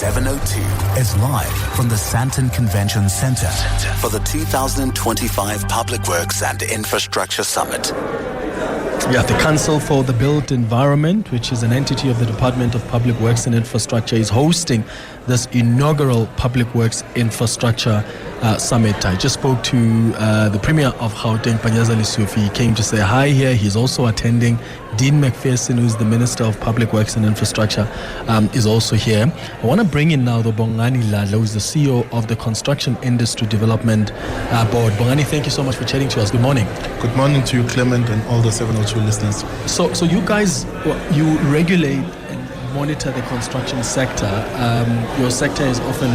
702 is live from the Sandton Convention Centre for the 2025 Public Works and Infrastructure Summit. Yeah, the Council for the Built Environment, which is an entity of the Department of Public Works and Infrastructure, is hosting this inaugural Public Works Infrastructure Summit. I just spoke to the Premier of Gauteng, Panyaza Lesufi. He came to say hi here. He's also attending. Dean McPherson, who's the Minister of Public Works and Infrastructure, is also here. I want to bring in now the Bongani Dladla, who's the CEO of the Construction Industry Development Board. Bongani, thank you so much for chatting to us. Good morning. Good morning to you, Clement, and all the 702 listeners. So you guys, you regulate and monitor the construction sector. Your sector is often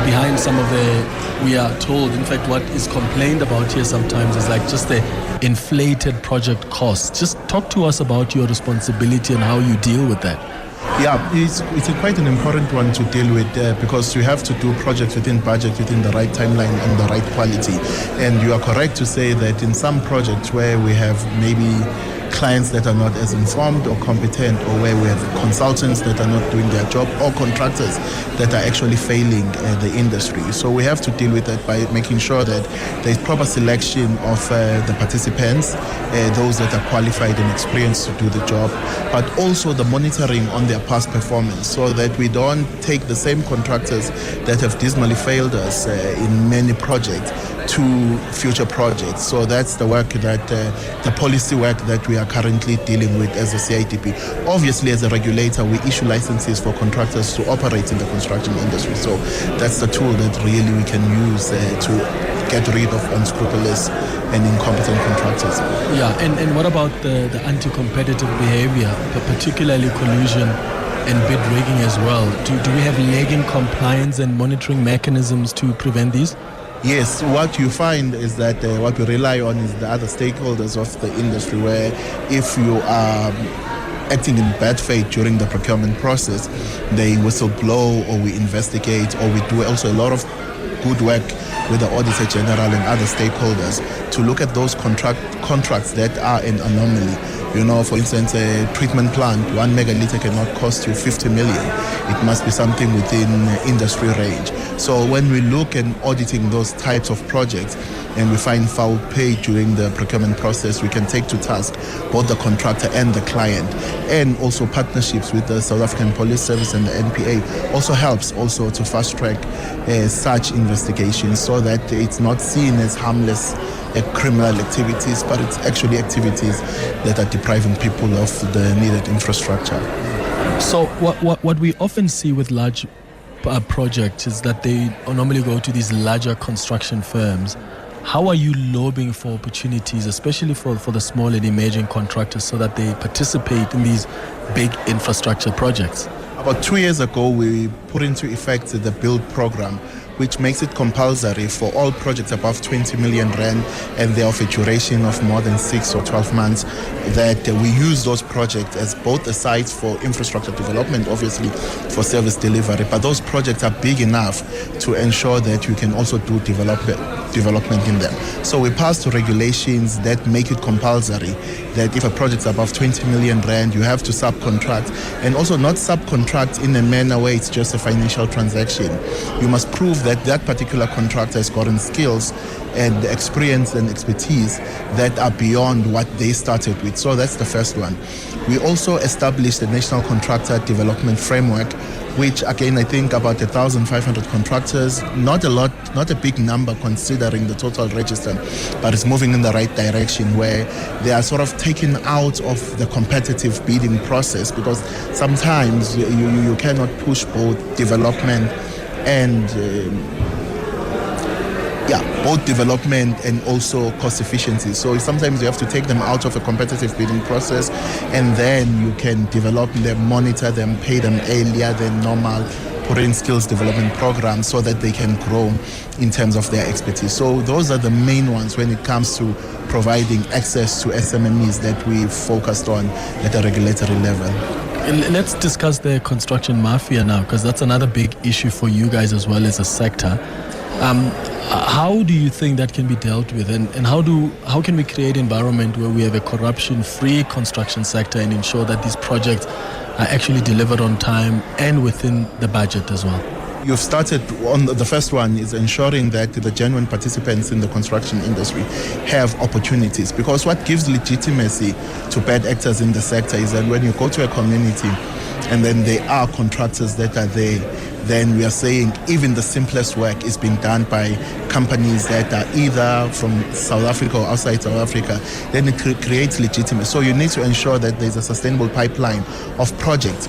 behind some of the, we are told, in fact, what is complained about here sometimes is like just the inflated project costs. Just talk to us about your responsibility and how you deal with that. Yeah, it's quite an important one to deal with because you have to do projects within budget, within the right timeline and the right quality. And you are correct to say that in some projects where we have maybe clients that are not as informed or competent, or where we have consultants that are not doing their job, or contractors that are actually failing the industry. So we have to deal with that by making sure that there is proper selection of the participants, those that are qualified and experienced to do the job, but also the monitoring on their past performance, so that we don't take the same contractors that have dismally failed us in many projects to future projects. So that's the work that, the policy work that we are currently dealing with as a CIDP. Obviously, as a regulator, we issue licenses for contractors to operate in the construction industry. So that's the tool that really we can use to get rid of unscrupulous and incompetent contractors. Yeah, and what about the anti-competitive behavior, particularly collusion and bid rigging as well? Do we have lagging compliance and monitoring mechanisms to prevent these? Yes, what you find is that what we rely on is the other stakeholders of the industry, where if you are acting in bad faith during the procurement process, they whistleblow, or we investigate, or we do also a lot of good work with the Auditor General and other stakeholders to look at those contracts that are an anomaly. You know, for instance, a treatment plant, 1 megaliter cannot cost you 50 million. It must be something within industry range. So when we look and auditing those types of projects and we find foul play during the procurement process, we can take to task both the contractor and the client. And also partnerships with the South African Police Service and the NPA also helps also to fast track such investigations, so that it's not seen as harmless criminal activities, but it's actually activities that are depriving people of the needed infrastructure. So what we often see with large projects is that they normally go to these larger construction firms. How are you lobbying for opportunities, especially for the small and emerging contractors, so that they participate in these big infrastructure projects? About 2 years ago, we put into effect the Build program, which makes it compulsory for all projects above 20 million rand and they're of a duration of more than 6 or 12 months, that we use those projects as both a site for infrastructure development, obviously for service delivery, but those projects are big enough to ensure that you can also do development in them. So we passed regulations that make it compulsory that if a project's above 20 million rand, you have to subcontract, and also not subcontract in a manner where it's just a financial transaction. You must prove that that particular contractor has gotten skills and experience and expertise that are beyond what they started with. So that's the first one. We also established the National Contractor Development Framework, which again, I think about 1,500 contractors, not a lot, not a big number considering the total register, but it's moving in the right direction, where they are sort of taken out of the competitive bidding process, because sometimes you cannot push both development and both development and also cost efficiency. So sometimes you have to take them out of a competitive bidding process, and then you can develop them, monitor them, pay them earlier than normal, put in skills development programs so that they can grow in terms of their expertise. So those are the main ones when it comes to providing access to SMMEs that we focused on at a regulatory level. Let's discuss the construction mafia now, because that's another big issue for you guys as well as a sector. How do you think that can be dealt with, and how can we create an environment where we have a corruption-free construction sector and ensure that these projects are actually delivered on time and within the budget as well? You've started on the first one is ensuring that the genuine participants in the construction industry have opportunities, because what gives legitimacy to bad actors in the sector is that when you go to a community and then there are contractors that are there, then we are saying even the simplest work is being done by companies that are either from South Africa or outside South Africa, then it creates legitimacy. So you need to ensure that there's a sustainable pipeline of projects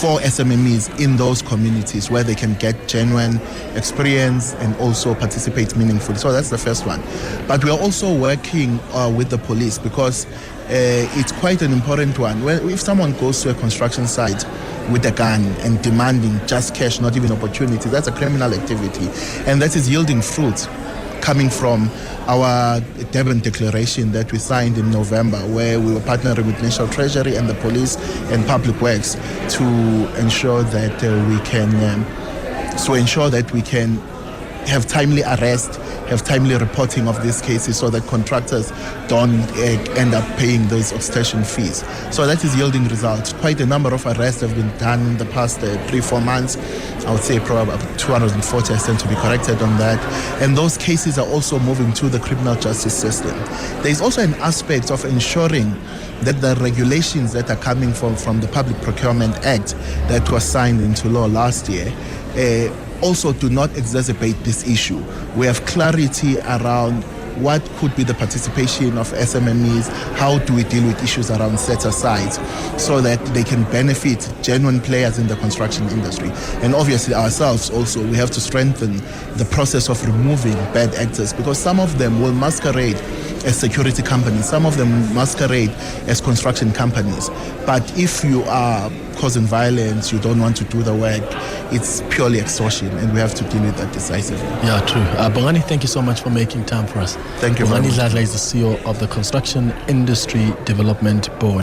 for SMMEs in those communities where they can get genuine experience and also participate meaningfully. So that's the first one. But we are also working with the police, because it's quite an important one. If someone goes to a construction site with a gun and demanding just cash, not even opportunity, that's a criminal activity. And that is yielding fruit coming from our Durban Declaration that we signed in November, where we were partnering with National Treasury and the police and public works to ensure that we can have timely arrest, have timely reporting of these cases, so that contractors don't end up paying those extortion fees. So that is yielding results. Quite a number of arrests have been done in the past 3-4 months. I would say probably about 240, I stand to be corrected on that. And those cases are also moving to the criminal justice system. There is also an aspect of ensuring that the regulations that are coming from the Public Procurement Act that was signed into law last year also do not exacerbate this issue. We have clarity around what could be the participation of SMMEs, how do we deal with issues around set-asides so that they can benefit genuine players in the construction industry. And obviously ourselves also, we have to strengthen the process of removing bad actors, because some of them will masquerade as security companies, some of them masquerade as construction companies. But if you are causing violence, you don't want to do the work, it's purely extortion, and we have to deal with that decisively. Yeah, true. Bongani, thank you so much for making time for us. Thank you. Bongani Dladla is the CEO of the Construction Industry Development Board.